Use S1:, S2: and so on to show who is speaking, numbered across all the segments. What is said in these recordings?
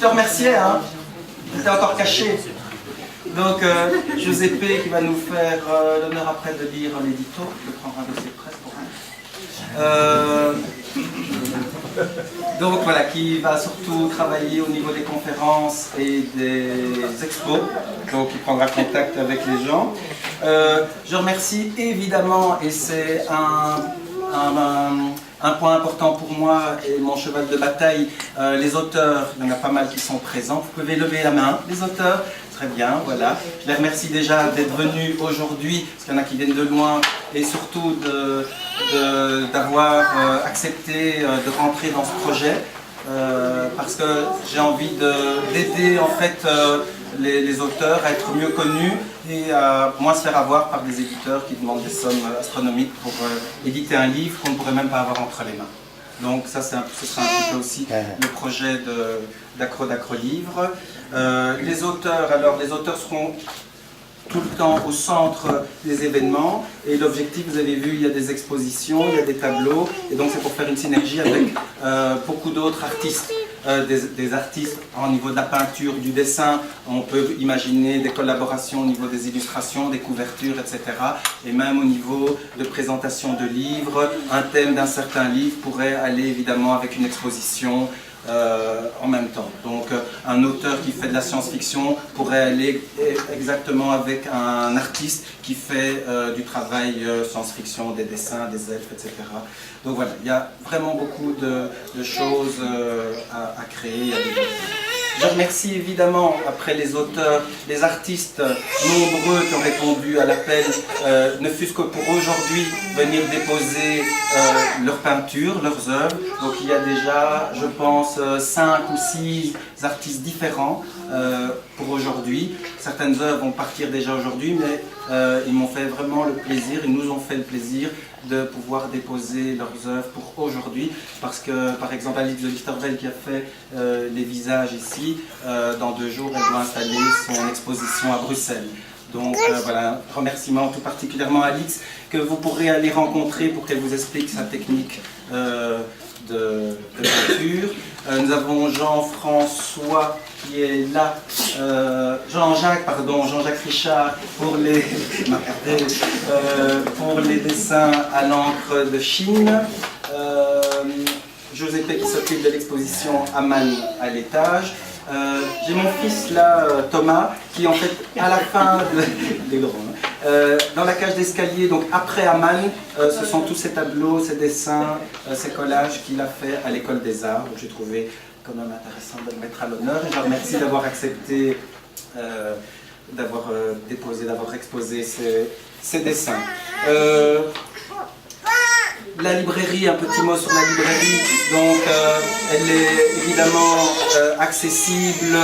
S1: te remerciais, hein. J'étais encore caché. Donc, Giuseppe qui va nous faire l'honneur après de lire l'édito. Je vais prendre un dossier de presse pour un. Donc voilà, qui va surtout travailler au niveau des conférences et des expos. Donc il prendra contact avec les gens. Je remercie évidemment, et c'est un point important pour moi et mon cheval de bataille, les auteurs. Il y en a pas mal qui sont présents. Vous pouvez lever la main, les auteurs. Très bien, voilà. Je les remercie déjà d'être venus aujourd'hui, parce qu'il y en a qui viennent de loin, et surtout d'avoir accepté de rentrer dans ce projet, parce que j'ai envie d'aider en fait les auteurs à être mieux connus et à moins se faire avoir par des éditeurs qui demandent des sommes astronomiques pour éditer un livre qu'on ne pourrait même pas avoir entre les mains. Donc ça, ce sera un petit peu aussi le projet d'Acro Livre. Les auteurs seront tout le temps au centre des événements, et l'objectif, vous avez vu, il y a des expositions, il y a des tableaux, et donc c'est pour faire une synergie avec beaucoup d'autres artistes. Des artistes au niveau de la peinture, du dessin, on peut imaginer des collaborations au niveau des illustrations, des couvertures, etc. Et même au niveau de présentation de livres, un thème d'un certain livre pourrait aller évidemment avec une exposition en même temps. Donc un auteur qui fait de la science-fiction pourrait aller exactement avec un artiste qui fait du travail science-fiction, des dessins, des elfes, etc. Donc voilà, il y a vraiment beaucoup de choses à créer, à développer. Je remercie évidemment, après les auteurs, les artistes nombreux qui ont répondu à l'appel, ne fût-ce que pour aujourd'hui venir déposer leurs peintures, leurs œuvres. Donc il y a déjà, je pense, 5 ou 6 artistes différents pour aujourd'hui. Certaines œuvres vont partir déjà aujourd'hui, mais ils m'ont fait vraiment le plaisir, ils nous ont fait le plaisir de pouvoir déposer leurs œuvres pour aujourd'hui, parce que par exemple Alix de Lichtervelde qui a fait les visages ici, dans 2 jours elle doit installer son exposition à Bruxelles. Donc voilà, un remerciement tout particulièrement à Alix, que vous pourrez aller rencontrer pour qu'elle vous explique sa technique de peinture. Nous avons Jean-François qui est là, Jean-Jacques Richard pour les, pour les dessins à l'encre de Chine. Giuseppe qui s'occupe de l'exposition Aman à l'étage. J'ai mon fils là, Thomas, qui en fait à la fin des grands, dans la cage d'escalier, donc après Aman, ce sont tous ces tableaux, ces dessins, ces collages qu'il a fait à l'école des arts. Donc j'ai trouvé quand même intéressant de le mettre à l'honneur, et je remercie d'avoir accepté, d'avoir déposé, d'avoir exposé ces dessins. La librairie, un petit mot sur la librairie, donc elle est évidemment accessible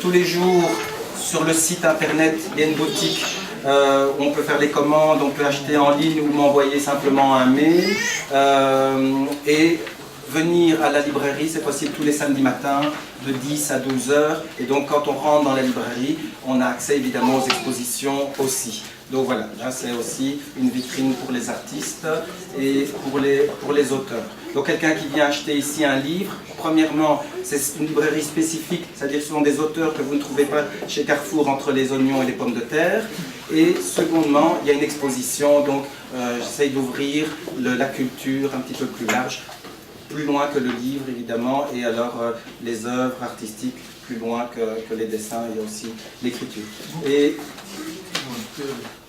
S1: tous les jours sur le site internet. Il y a une boutique où on peut faire des commandes, on peut acheter en ligne ou m'envoyer simplement un mail. Et venir à la librairie, c'est possible tous les samedis matins de 10 à 12 heures. Et donc quand on rentre dans la librairie, on a accès évidemment aux expositions aussi. Donc voilà, là c'est aussi une vitrine pour les artistes et pour les auteurs. Donc quelqu'un qui vient acheter ici un livre, premièrement c'est une librairie spécifique, c'est-à-dire que ce sont des auteurs que vous ne trouvez pas chez Carrefour entre les oignons et les pommes de terre. Et secondement, il y a une exposition, donc j'essaye d'ouvrir la culture un petit peu plus large, plus loin que le livre évidemment, et alors les œuvres artistiques plus loin que les dessins, il y a aussi l'écriture. Et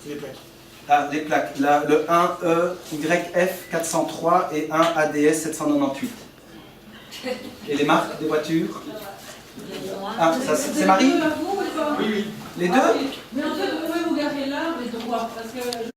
S2: les plaques.
S1: Ah, les plaques. Là, le 1EYF 403 et 1 ADS 798. Et les marques des voitures? Ah, ça c'est Marie?
S2: Oui, oui.
S1: Les deux?
S3: Mais en fait, vous pouvez vous garer là, les droits, parce que...